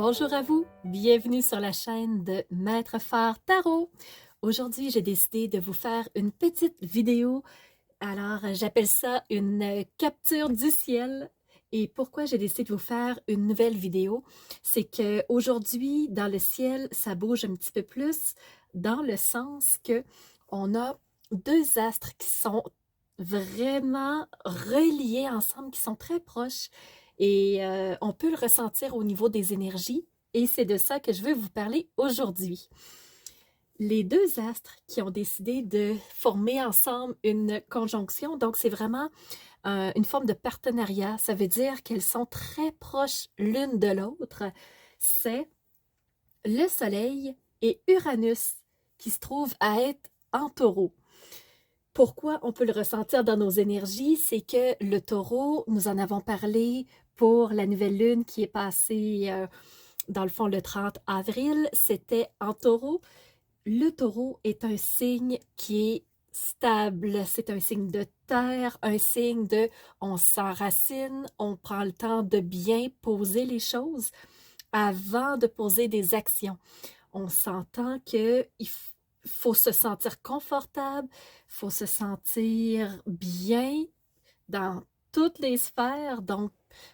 Bonjour à vous, bienvenue sur la chaîne de Maître Phare Tarot. Aujourd'hui, j'ai décidé de vous faire une petite vidéo. Alors, j'appelle ça une capture du ciel. Et pourquoi j'ai décidé de vous faire une nouvelle vidéo? C'est que aujourd'hui, dans le ciel, ça bouge un petit peu plus, dans le sens que on a deux astres qui sont vraiment reliés ensemble, qui sont très proches. Et on peut le ressentir au niveau des énergies. Et c'est de ça que je veux vous parler aujourd'hui. Les deux astres qui ont décidé de former ensemble une conjonction, donc c'est vraiment une forme de partenariat. Ça veut dire qu'elles sont très proches l'une de l'autre. C'est le Soleil et Uranus qui se trouvent à être en taureau. Pourquoi on peut le ressentir dans nos énergies? C'est que le taureau, nous en avons parlé pour la nouvelle lune qui est passée, dans le fond, le 30 avril, c'était en taureau. Le taureau est un signe qui est stable, c'est un signe de terre, un signe de on s'enracine, on prend le temps de bien poser les choses avant de poser des actions. On s'entend qu'il faut se sentir confortable, il faut se sentir bien dans toutes les sphères, donc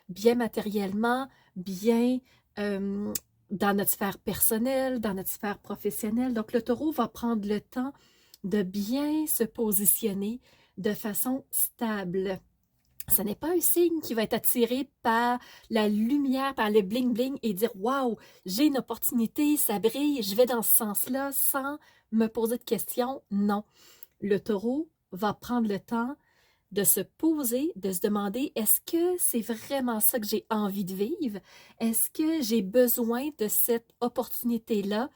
bien matériellement, bien dans notre sphère personnelle, dans notre sphère professionnelle. Donc le taureau va prendre le temps de bien se positionner de façon stable. Ce n'est pas un signe qui va être attiré par la lumière, par le bling-bling et dire « Wow, j'ai une opportunité, ça brille, je vais dans ce sens-là sans me poser de questions. » Non. Le taureau va prendre le temps de se poser, de se demander est-ce que c'est vraiment ça que j'ai envie de vivre? Est-ce que j'ai besoin de cette opportunité-là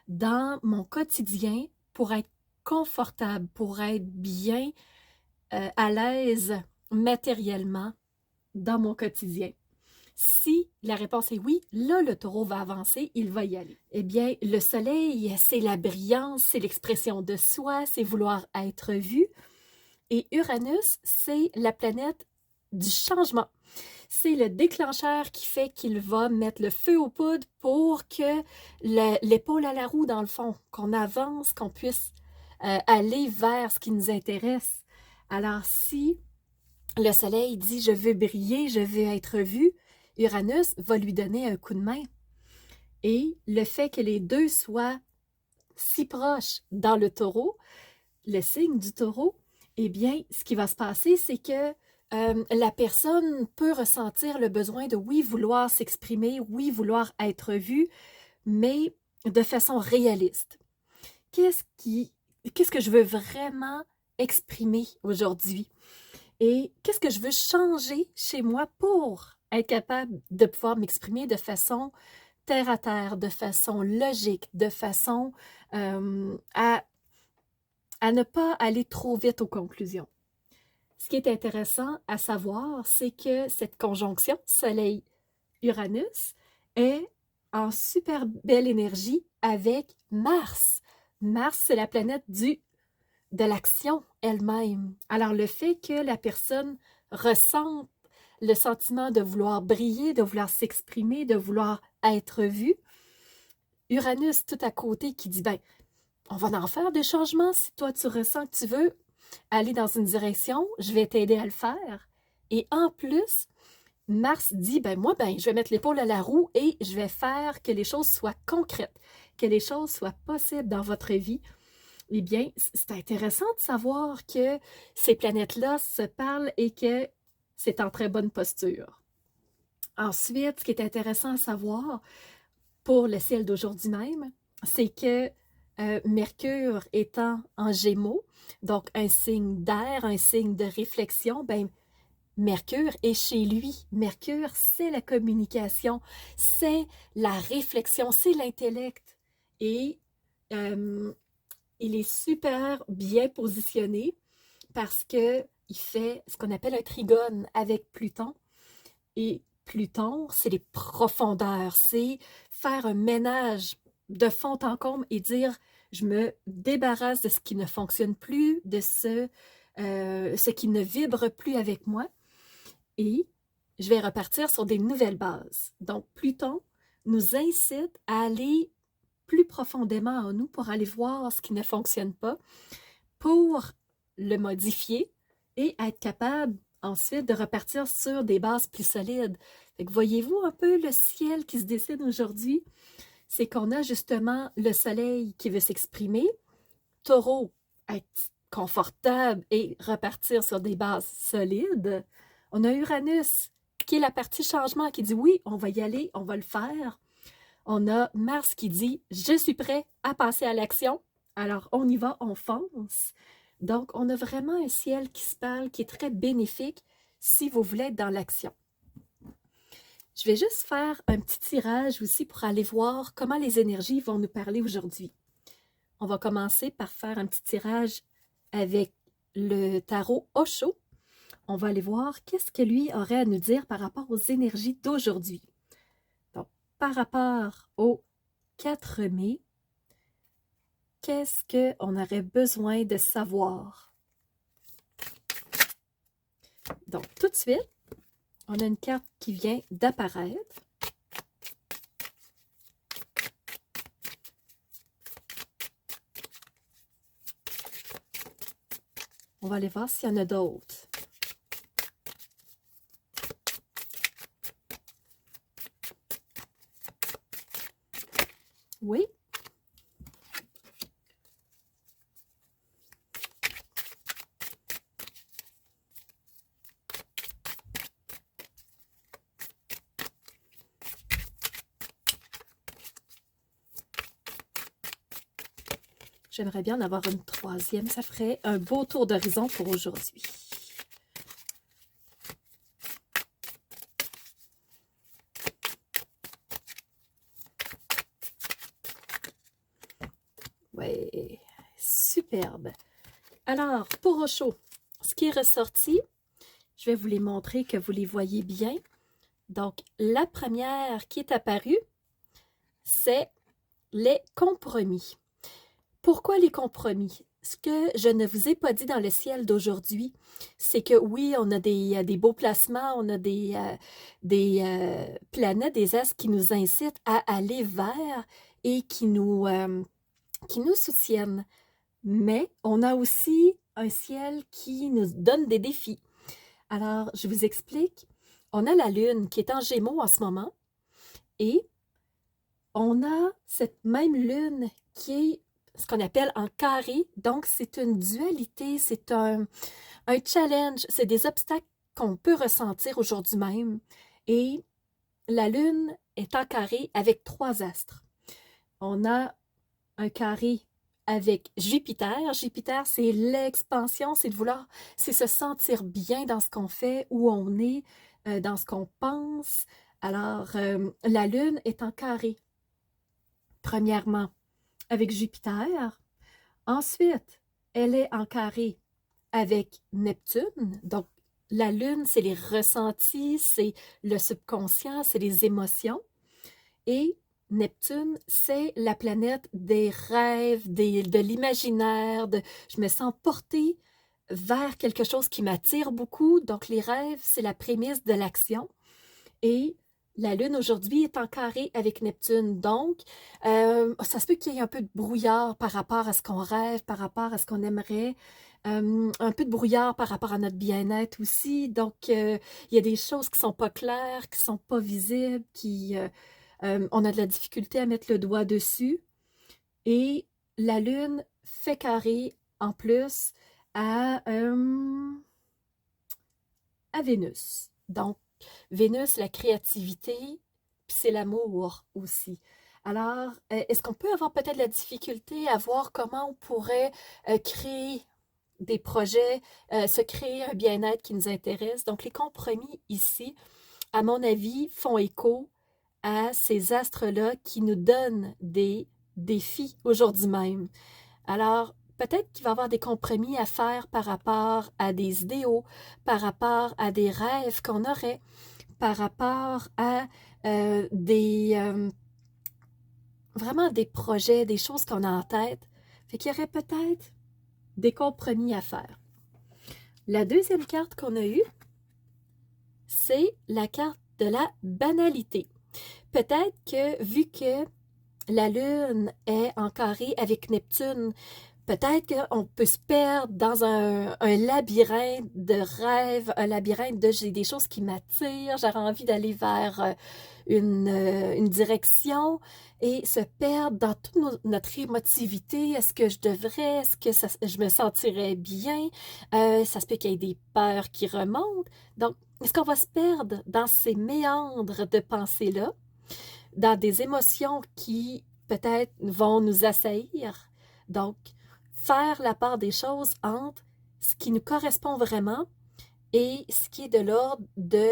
dans mon quotidien pour être confortable, pour être bien à l'aise matériellement dans mon quotidien? Si la réponse est oui, là, le taureau va avancer, il va y aller. Eh bien, le soleil, c'est la brillance, c'est l'expression de soi, c'est vouloir être vu. Et Uranus, c'est la planète du changement. C'est le déclencheur qui fait qu'il va mettre le feu aux poudres pour que l'épaule à la roue, dans le fond, qu'on avance, qu'on puisse aller vers ce qui nous intéresse. Alors, si le soleil dit « je veux briller, je veux être vu », Uranus va lui donner un coup de main. Et le fait que les deux soient si proches dans le taureau, le signe du taureau, eh bien, ce qui va se passer, c'est que la personne peut ressentir le besoin de, oui, vouloir s'exprimer, oui, vouloir être vue, mais de façon réaliste. Qu'est-ce que je veux vraiment exprimer aujourd'hui? Et qu'est-ce que je veux changer chez moi pour être capable de pouvoir m'exprimer de façon terre à terre, de façon logique, de façon à ne pas aller trop vite aux conclusions. Ce qui est intéressant à savoir, c'est que cette conjonction Soleil-Uranus est en super belle énergie avec Mars. Mars, c'est la planète de l'action elle-même. Alors, le fait que la personne ressente le sentiment de vouloir briller, de vouloir s'exprimer, de vouloir être vue, Uranus tout à côté qui dit, ben, on va en faire des changements si toi tu ressens que tu veux aller dans une direction, je vais t'aider à le faire. Et en plus, Mars dit, ben moi, ben, je vais mettre l'épaule à la roue et je vais faire que les choses soient concrètes, que les choses soient possibles dans votre vie. Eh bien, c'est intéressant de savoir que ces planètes-là se parlent et que c'est en très bonne posture. Ensuite, ce qui est intéressant à savoir pour le ciel d'aujourd'hui même, c'est que Mercure étant en Gémeaux, donc un signe d'air, un signe de réflexion, ben Mercure est chez lui. Mercure, c'est la communication, c'est la réflexion, c'est l'intellect. Et il est super bien positionné parce qu'il fait ce qu'on appelle un trigone avec Pluton. Et Pluton, c'est les profondeurs, c'est faire un ménage de fond en comble et dire je me débarrasse de ce qui ne fonctionne plus, de ce qui ne vibre plus avec moi et je vais repartir sur des nouvelles bases. Donc Pluton nous incite à aller plus profondément en nous pour aller voir ce qui ne fonctionne pas, pour le modifier et être capable ensuite de repartir sur des bases plus solides. Fait que voyez-vous un peu le ciel qui se dessine aujourd'hui? C'est qu'on a justement le soleil qui veut s'exprimer, Taureau, être confortable et repartir sur des bases solides. On a Uranus, qui est la partie changement, qui dit oui, on va y aller, on va le faire. On a Mars qui dit je suis prêt à passer à l'action. Alors on y va, on fonce. Donc on a vraiment un ciel qui se parle, qui est très bénéfique si vous voulez être dans l'action. Je vais juste faire un petit tirage aussi pour aller voir comment les énergies vont nous parler aujourd'hui. On va commencer par faire un petit tirage avec le tarot Osho. On va aller voir qu'est-ce que lui aurait à nous dire par rapport aux énergies d'aujourd'hui. Donc, par rapport au 4 mai, qu'est-ce qu'on aurait besoin de savoir? Donc, tout de suite, on a une carte qui vient d'apparaître. On va aller voir s'il y en a d'autres. Oui. J'aimerais bien en avoir une troisième. Ça ferait un beau tour d'horizon pour aujourd'hui. Oui, superbe. Alors, pour Osho, ce qui est ressorti, je vais vous les montrer que vous les voyez bien. Donc, la première qui est apparue, c'est les compromis. Pourquoi les compromis? Ce que je ne vous ai pas dit dans le ciel d'aujourd'hui, c'est que oui, on a des beaux placements, on a des planètes, des astres qui nous incitent à aller vers et qui nous soutiennent. Mais on a aussi un ciel qui nous donne des défis. Alors, je vous explique. On a la Lune qui est en Gémeaux en ce moment et on a cette même Lune qui est ce qu'on appelle en carré. Donc, c'est une dualité, c'est un challenge, c'est des obstacles qu'on peut ressentir aujourd'hui même. Et la Lune est en carré avec 3 astres. On a un carré avec Jupiter. Jupiter, c'est l'expansion, c'est de vouloir, c'est se sentir bien dans ce qu'on fait, où on est, dans ce qu'on pense. Alors, la Lune est en carré, premièrement, avec Jupiter. Ensuite, elle est en carré avec Neptune. Donc, la Lune, c'est les ressentis, c'est le subconscient, c'est les émotions. Et Neptune, c'est la planète des rêves, de l'imaginaire, je me sens portée vers quelque chose qui m'attire beaucoup. Donc, les rêves, c'est la prémisse de l'action. Et la Lune, aujourd'hui, est en carré avec Neptune. Donc, ça se peut qu'il y ait un peu de brouillard par rapport à ce qu'on rêve, par rapport à ce qu'on aimerait. Un peu de brouillard par rapport à notre bien-être aussi. Donc, il y a des choses qui ne sont pas claires, qui ne sont pas visibles, on a de la difficulté à mettre le doigt dessus. Et la Lune fait carré en plus à Vénus. Donc, Vénus, la créativité, puis c'est l'amour aussi. Alors, est-ce qu'on peut avoir peut-être la difficulté à voir comment on pourrait créer des projets, se créer un bien-être qui nous intéresse? Donc, les compromis ici, à mon avis, font écho à ces astres-là qui nous donnent des défis aujourd'hui même. Alors, peut-être qu'il va y avoir des compromis à faire par rapport à des idéaux, par rapport à des rêves qu'on aurait, par rapport à vraiment des projets, des choses qu'on a en tête. Fait qu'il y aurait peut-être des compromis à faire. La deuxième carte qu'on a eue, c'est la carte de la banalité. peut-être que, vu que la Lune est en carré avec Neptune, peut-être qu'on peut se perdre dans un labyrinthe de rêves, un labyrinthe de j'ai des choses qui m'attirent, j'aurais envie d'aller vers une direction et se perdre dans toute notre émotivité. Est-ce que je devrais? Est-ce que je me sentirais bien? Ça se peut qu'il y ait des peurs qui remontent. Donc, est-ce qu'on va se perdre dans ces méandres de pensée-là, dans des émotions qui peut-être vont nous assaillir? Donc, faire la part des choses entre ce qui nous correspond vraiment et ce qui est de l'ordre de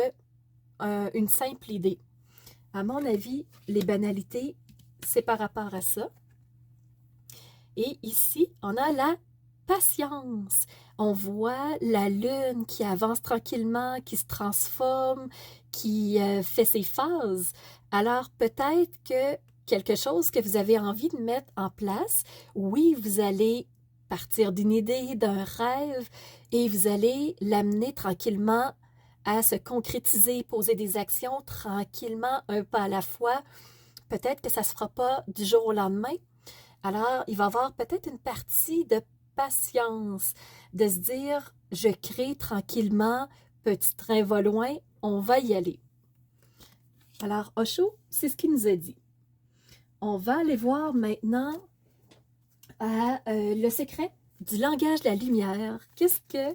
une simple idée. À mon avis, les banalités, c'est par rapport à ça. Et ici, on a la patience. On voit la lune qui avance tranquillement, qui se transforme, qui fait ses phases. Alors peut-être que quelque chose que vous avez envie de mettre en place, oui, vous allez partir d'une idée, d'un rêve, et vous allez l'amener tranquillement à se concrétiser, poser des actions tranquillement, un pas à la fois. Peut-être que ça ne se fera pas du jour au lendemain. Alors, il va y avoir peut-être une partie de patience, de se dire, je crée tranquillement, petit train va loin, on va y aller. Alors, Osho, c'est ce qu'il nous a dit. On va aller voir maintenant à le secret du langage de la lumière. Qu'est-ce que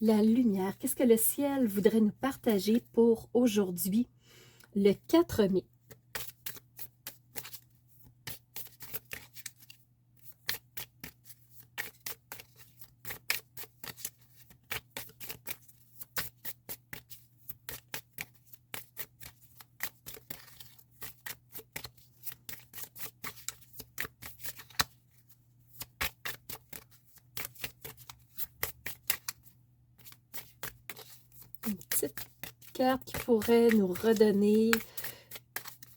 la lumière, qu'est-ce que le ciel voudrait nous partager pour aujourd'hui, le 4 mai? Une petite carte qui pourrait nous redonner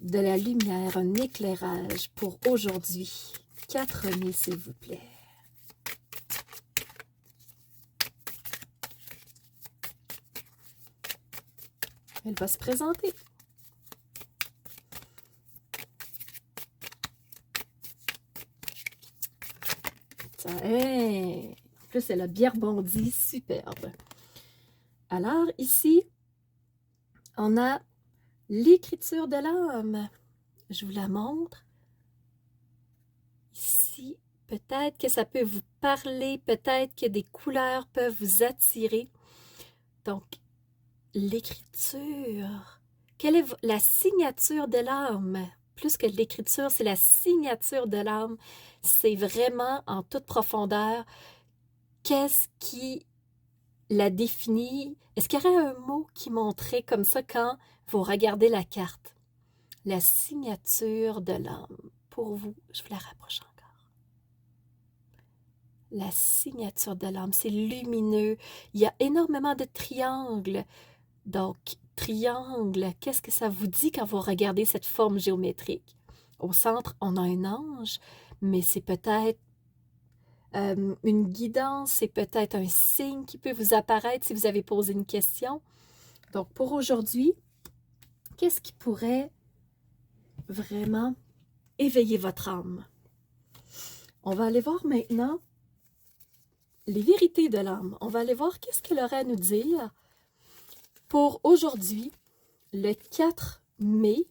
de la lumière, un éclairage pour aujourd'hui. 4 mai, s'il vous plaît. Elle va se présenter. Ça, hey! En plus, elle a bien rebondi, superbe. Alors, ici, on a l'écriture de l'âme. Je vous la montre. Ici, peut-être que ça peut vous parler, peut-être que des couleurs peuvent vous attirer. Donc, l'écriture. Quelle est la signature de l'âme? Plus que l'écriture, c'est la signature de l'âme. C'est vraiment en toute profondeur. Qu'est-ce qui la définit? Est-ce qu'il y aurait un mot qui montrait comme ça quand vous regardez la carte? La signature de l'âme. Pour vous, je vous la rapproche encore. La signature de l'âme, c'est lumineux. Il y a énormément de triangles. Donc, triangle, qu'est-ce que ça vous dit quand vous regardez cette forme géométrique? Au centre, on a un ange, mais c'est peut-être une guidance, c'est peut-être un signe qui peut vous apparaître si vous avez posé une question. Donc, pour aujourd'hui, qu'est-ce qui pourrait vraiment éveiller votre âme? On va aller voir maintenant les vérités de l'âme. On va aller voir qu'est-ce qu'elle aurait à nous dire pour aujourd'hui, le 4 mai.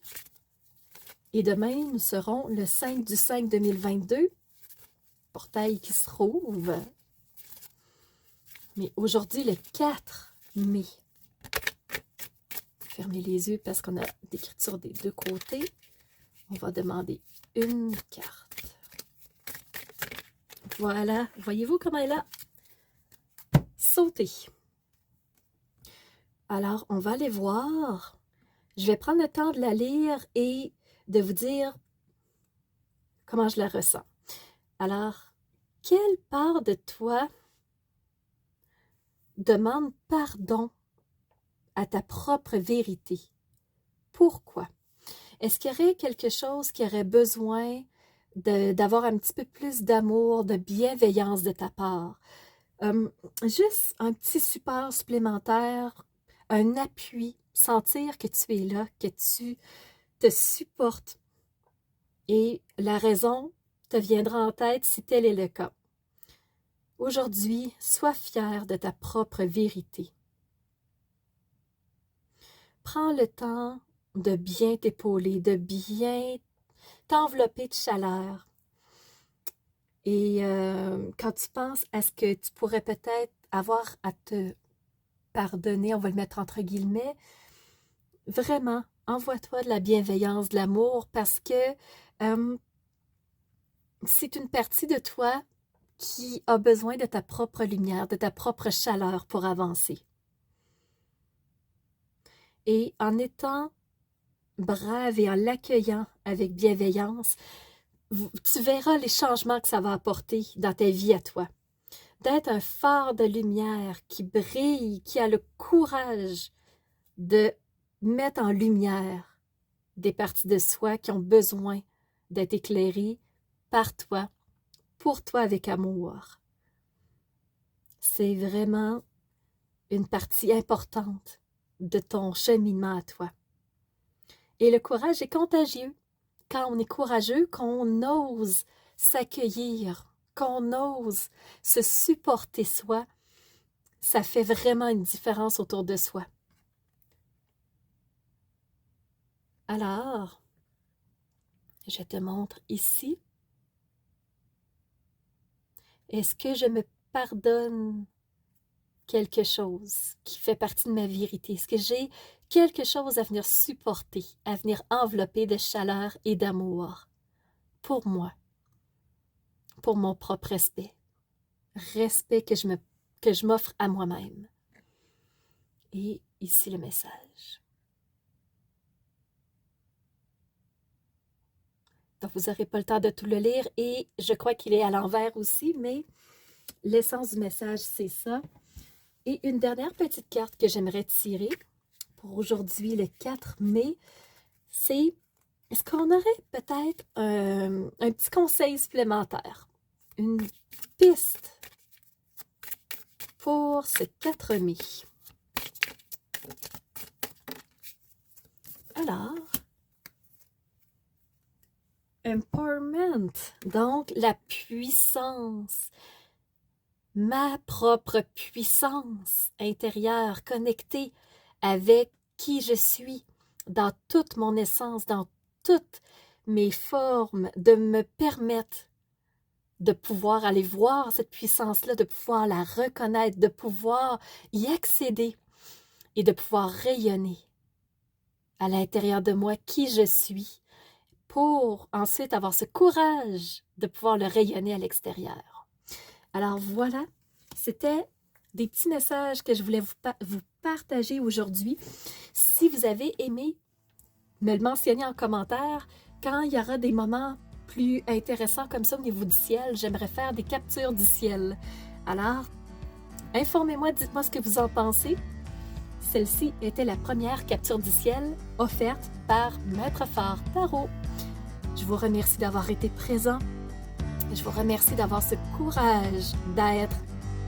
Et demain, nous serons le 5 du 5 2022. Portail qui se rouvre. Mais aujourd'hui, le 4 mai. Fermez les yeux parce qu'on a l'écriture des deux côtés. On va demander une carte. Voilà. Voyez-vous comment elle a sauté? Alors, on va aller voir. Je vais prendre le temps de la lire et de vous dire comment je la ressens. Alors, quelle part de toi demande pardon à ta propre vérité? Pourquoi? Est-ce qu'il y aurait quelque chose qui aurait besoin d'avoir un petit peu plus d'amour, de bienveillance de ta part? Juste un petit support supplémentaire, un appui, sentir que tu es là, que tu te supporte. Et la raison te viendra en tête si tel est le cas. Aujourd'hui, sois fier de ta propre vérité. Prends le temps de bien t'épauler, de bien t'envelopper de chaleur. Et quand tu penses à ce que tu pourrais peut-être avoir à te pardonner, on va le mettre entre guillemets, vraiment, envoie-toi de la bienveillance, de l'amour, parce que c'est une partie de toi qui a besoin de ta propre lumière, de ta propre chaleur pour avancer. Et en étant brave et en l'accueillant avec bienveillance, tu verras les changements que ça va apporter dans ta vie à toi. D'être un phare de lumière qui brille, qui a le courage de mettre en lumière des parties de soi qui ont besoin d'être éclairées par toi, pour toi avec amour. C'est vraiment une partie importante de ton cheminement à toi. Et le courage est contagieux. Quand on est courageux, qu'on ose s'accueillir, qu'on ose se supporter soi, ça fait vraiment une différence autour de soi. Alors, je te montre ici. Est-ce que je me pardonne quelque chose qui fait partie de ma vérité? Est-ce que j'ai quelque chose à venir supporter, à venir envelopper de chaleur et d'amour pour moi, pour mon propre respect? Respect que je m'offre à moi-même. Et ici le message. Donc, vous n'aurez pas le temps de tout le lire et je crois qu'il est à l'envers aussi, mais l'essence du message, c'est ça. Et une dernière petite carte que j'aimerais tirer pour aujourd'hui, le 4 mai, c'est est-ce qu'on aurait peut-être un petit conseil supplémentaire, une piste pour ce 4 mai. Alors, empowerment, donc la puissance, ma propre puissance intérieure connectée avec qui je suis dans toute mon essence, dans toutes mes formes, de me permettre de pouvoir aller voir cette puissance-là, de pouvoir la reconnaître, de pouvoir y accéder et de pouvoir rayonner à l'intérieur de moi qui je suis pour ensuite avoir ce courage de pouvoir le rayonner à l'extérieur. Alors voilà, c'était des petits messages que je voulais vous partager aujourd'hui. Si vous avez aimé, me le mentionner en commentaire. Quand il y aura des moments plus intéressants comme ça au niveau du ciel, j'aimerais faire des captures du ciel. Alors, informez-moi, dites-moi ce que vous en pensez. Celle-ci était la première capture du ciel offerte par Maître Phare Tarot. Je vous remercie d'avoir été présent. Je vous remercie d'avoir ce courage d'être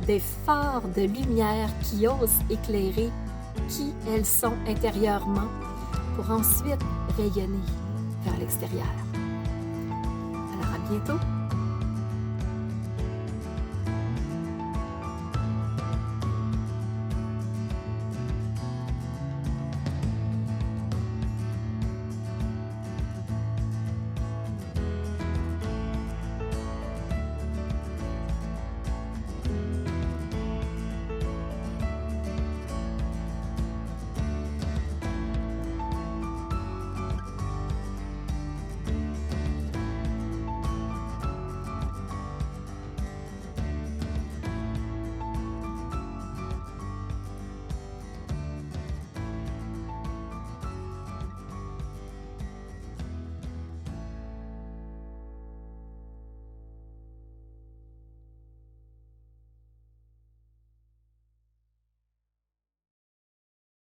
des phares de lumière qui osent éclairer qui elles sont intérieurement pour ensuite rayonner vers l'extérieur. Alors à bientôt!